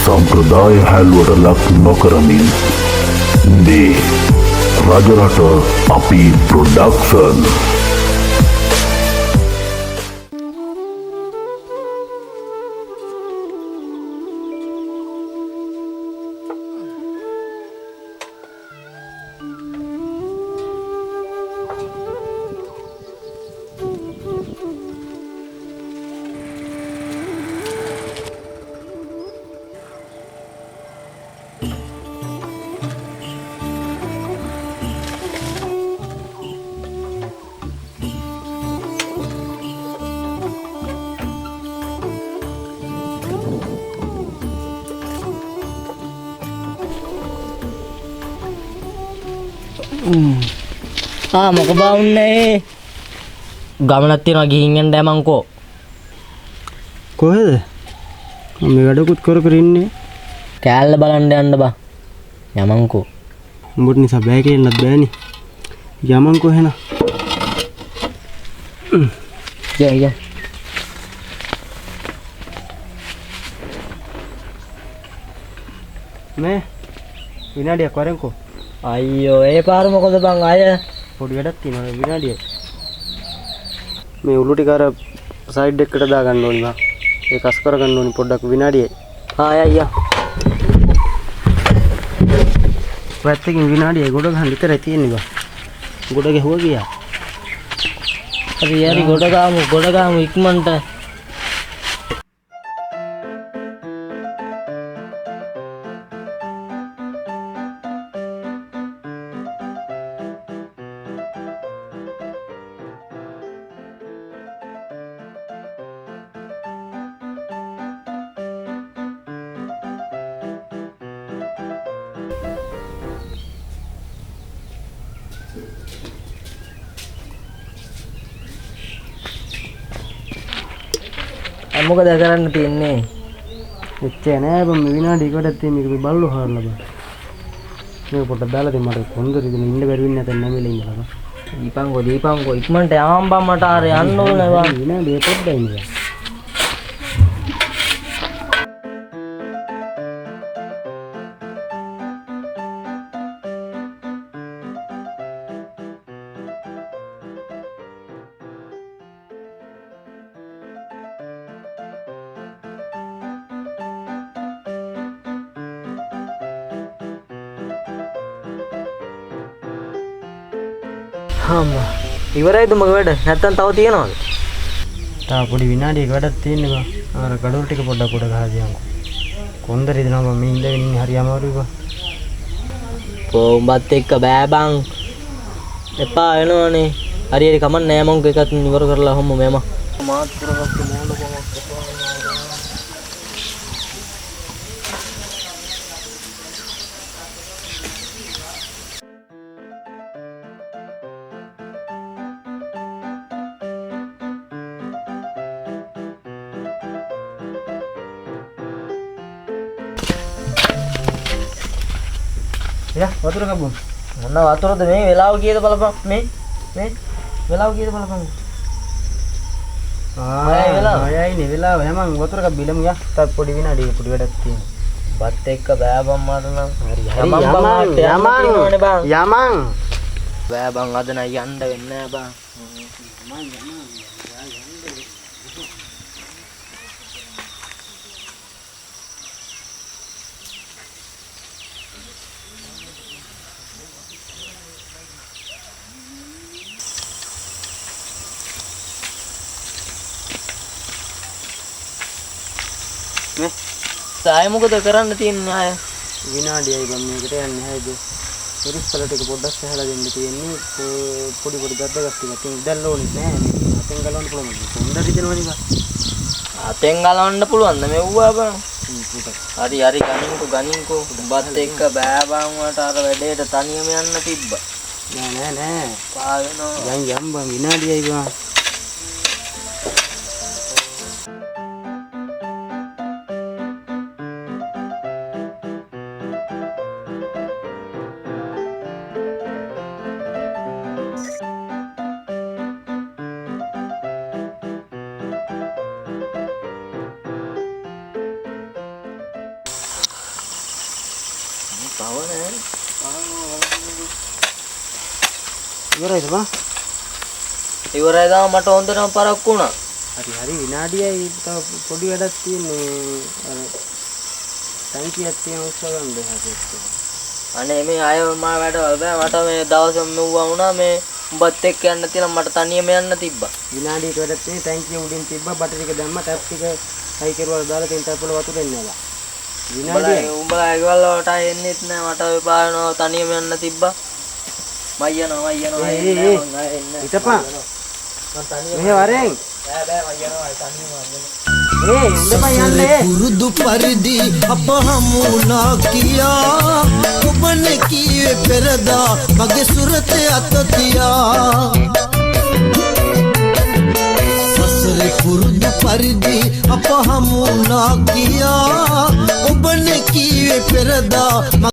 සම්ප්‍රදාය හැල්ලුවට ලක් නොකරමින් මේ රජරට අපි ප්‍රොඩක්ෂන් මොක බවුන්නේ ගමනක් තියනවා ගිහින් යන්න දැමන්කෝ කොහෙද මේ වැඩකුත් කර කර ඉන්නේ කෑල්ල බලන්න යන්න බා යමන්කෝ උඹට නිසා බෑ කියන්නත් බෑනේ යමන්කෝ එහෙනම් ය මේ විනාඩියක් වරෙන්කෝ අයියෝ ඒ පාර මොකද බං අය පොඩි වැඩක් තියෙනවා විනාඩියක් මේ උළු ටික අර සයිඩ් එකකට දා ගන්න ඕනි බා ඒක අස් කර ගන්න ඕනි පොඩ්ඩක් විනාඩියයි අයියා පැත්තකින් විනාඩියයි ගොඩ ගන්න විතරයි තියෙන්නේ බා ගොඩ ගැහුවා ගියා හරි ගොඩ ගාමු ඉක්මනට මොකද කරන්න තියන්නේ එච්චර නෑ බම් මේ විනාඩියක වැඩක් තියෙන මේක බල්ලෝ හරලා බා මේක පොඩ්ඩක් දාලා දෙන්න මට කොන්දර ඉතින් ඉන්න බැරි වෙන්නේ නැත්නම් නැමිලා ඉඳලා දීපංකෝ ඉක්මනට යාම් බම් මට ආර යන්න ඕනේ බා විනාඩිය පොඩ්ඩයි ඉන්න ඉවරයිද මගේ වැඩ නැත්තම් තව තියනවද තා පොඩි විනාඩියක වැඩක් තියෙන්නේ බා අර ගඩොල් ටික පොඩ්ඩක් උඩ ගහලා දියන්කෝ කොන්දර ඉදනවා බා මේ ඉඳගෙන ඉන්නේ හරි අමාරුයි බා උඹත් එක්ක බෑ බං එපා වෙනවනේ හරි කමක් නෑ මං එකත් ඉවර කරලා හොම්ම මෙම මාත්‍රාවක් මොන කොමක් යා වතුර කපමු මොන වතුරද මේ වෙලාව කීයද බලපන් මේ වෙලාව කීයද බලපන් ආයයිනේ වෙලාව හැමං වතුර කප බිලමු යා තා පොඩි විනාඩියක පොඩි වැඩක් තියෙනවා බත් එක්ක බෑ බම් මට නම් හරි යමන් යමං බෑ බං අද නම් යන්න වෙන්නේ නෑ බං සාය මොකද කරන්න තියෙන්නේ අය විනාඩියයි බම් මේකට යන්නේ හැයිද ඉරිස්සල ටික පොඩ්ඩක් සහලා දෙන්න තියෙන්නේ පොඩි ගද්දගස් ටික තියෙන ඉදල්ල ඕනෙත් නෑ මේ අතෙන් ගලවන්න පුළුවන් කොණ්ඩ රිදෙනවනේ බා අතෙන් ගලවන්න පුළුවන්ද මෙව්වා බං හරි ගනින්කෝ බත් එක්ක බෑ බං වට අර වැඩේට තනියම යන්න තිබ්බා නෑ පා වෙනවා යම් බං විනාඩියයි බං කවනේ ඉවරයිද බං? ඉවරයි දාම මට හොඳටම පරක්කු වුණා. හරි විනාඩියයි තව පොඩි වැඩක් තියෙන්නේ. අර ටැංකියක් තියෙන උස්ස ගන්න දෙහකට. අනේ මේ අය මා වැඩවල බෑ මට මේ දවසම මෙව්වා වුණා මේ උඹත් එක්ක යන්න තියෙන මට තනියම යන්න තිබ්බා. විනාඩියක වැඩක් තියෙන්නේ ටැංකිය උඩින් තිබ්බා බටර් ටික දැම්ම ටැප් ටික හයි කරුවා දාලා තින් ටැප් වල වතුර එන්නේ නැහැ. විනාඩිය උඹලා ඒගොල්ල වලට එන්නෙත් නෑ මට ඔය බානවා තනියම යන්න තිබ්බා. මයනවා හිටපන්. මෙහෙ වරෙන්. පුරුදු පරිදි අප හමුනා කියා ඔබනේ කීවේ පෙරදා මගේ සුරතේ අත තියා සසරේ පුරුදු පරිදි අප හමුනා කියා ඔබනේ කීවේ පෙරදා